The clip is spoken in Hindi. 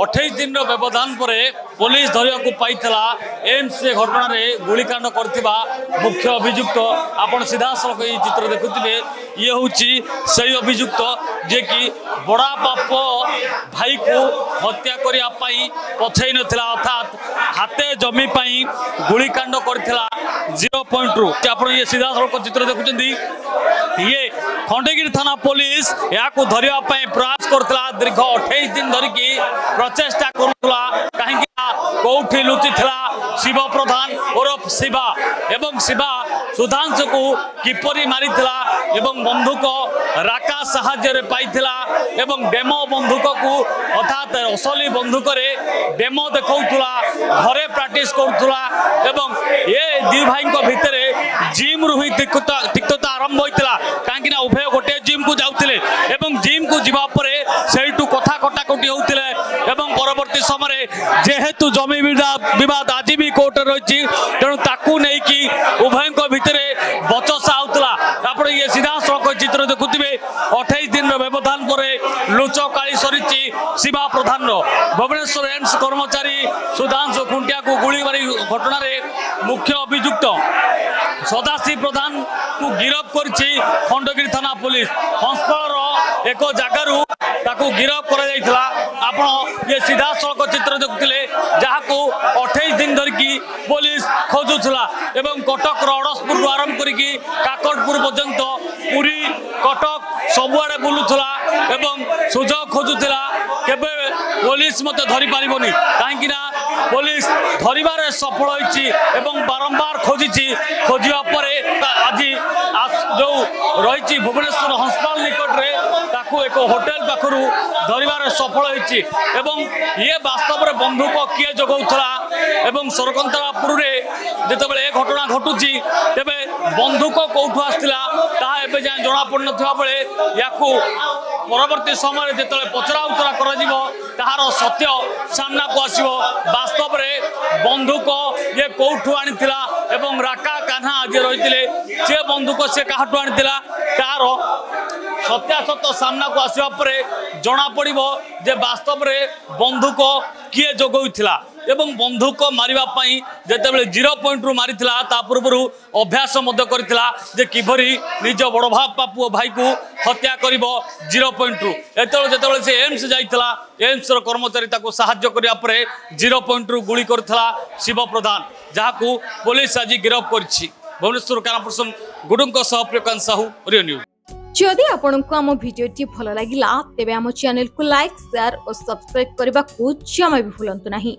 28 दिन व्यवधान पर पुलिस धरिया पाई एम्स घटना गुलिकांड करथिबा मुख्य अभियुक्त आपण सीधा सड़क ये चित्र देखुथिबे ये होची सही अभियुक्त जे कि बड़ा बाप भाई को हत्या करिया पाई पछै नथिला अर्थात हाते जमी पाई गुलिकांड करथिला 0 पॉइंट रु आपण ये सीधा सड़क चित्र देखुचंदी ये खंडगिरी थाना पुलिस या को धरिया पाई प्रयास करथिला दीर्घ 28 दिन धरिकी प्रचेष्टा करुला कहीं कौटी लुचि शिव प्रधान ओरफ शिवा एवं शिवा सुधांशु को किपरि मारिथिला एवं बंधुक राका साहाय्य पाइथिला एवं डेमो बंधुक को अर्थात असली बंधुक रे डेमो देखौथुला घरे प्रैक्टिस करुथुला एवं ये दी भाई भितर जिम रु ही तिक्तता आरंभ होइतिला काहेकि ना उभय गोटे जिम को जाउथिले एवं जिम को जिबा परे सेइटु कथा कटाकटी होउथिले एवं परवर्ती समय जेहेतु जमी विवाद आज भी कोर्ट रही तेणु ताकू नहीं कि उभय भितर बचसा होता आप ये सीधा सड़क चित्र देखुवे 28 दिन व्यवधान पर लुच काली सरी शिवा प्रधान भुवनेश्वर एम्स कर्मचारी सुधांशु खुंटिया को गुली मारी घटना मुख्य अभियुक्त सदाशिव प्रधान को गिरफ कर खंडगिरी थाना पुलिस हंसपाल एक जगार गिरफ कर आपण ये सीधा सड़क चित्र देखुले जहाँ को 28 दिन धरिकी पुलिस खोजुला एवं कटक अड़सपुर आरंभ करी काकटपुर पर्यंत पुरी कटक सबुआड़े बुलूला एवं सुजोग खोजुला केबे पुलिस मत धरी पारिबनी कहीं पुलिस धरबार सफल होइछि एवं बारंबार खोजी खोजा आज जो रही भुवनेश्वर हंसपाल निकट में एक होटेल पाखु धरबार सफल होइछि एवं ये वास्तव में बंधुक किए जगौला एवं सरकंतरापुर जिते ए घटना घटुची तेबे बंधुक कौटू आसला ताबे जाए जना पड़ ना बेले या परवर्ती समय जो पचरा उचरा कर सत्य सामना को आसो वास्तव में बंधुक ये कौटू आनीला एवं राका कान्हा आज रही से बंधुक से काठू आनीला तार सत्यासत्य सामना को आसवा परे जना पड़िबो जे वास्तव में बंधुक किए जगौला एवं बंधुक मारिबा पई जेतेबेले 0 पॉइंट रु मारिथिला ता पूर्व अभ्यास मध्य करथिला जे किभरी निज बड़ बापू भाई को हत्या करिबो 0 पॉइंट रु जेतेबेले से एम्स जाइथिला एम्स रो कर्मचारी ताको सहाय्य करिया परे 0 पॉइंट रु गुली करथिला शिव प्रधान जहाकू पुलिस आज गिरफ करछि भुवनेश्वर कानापुरसम गुडुंक सह प्रकाश साहू रियो न्यूज। जदि आपंक आम भिडी भल लगा तेब आम चैनल को लाइक शेयर और सब्सक्राइब करने को जमा भी भूलु नहीं।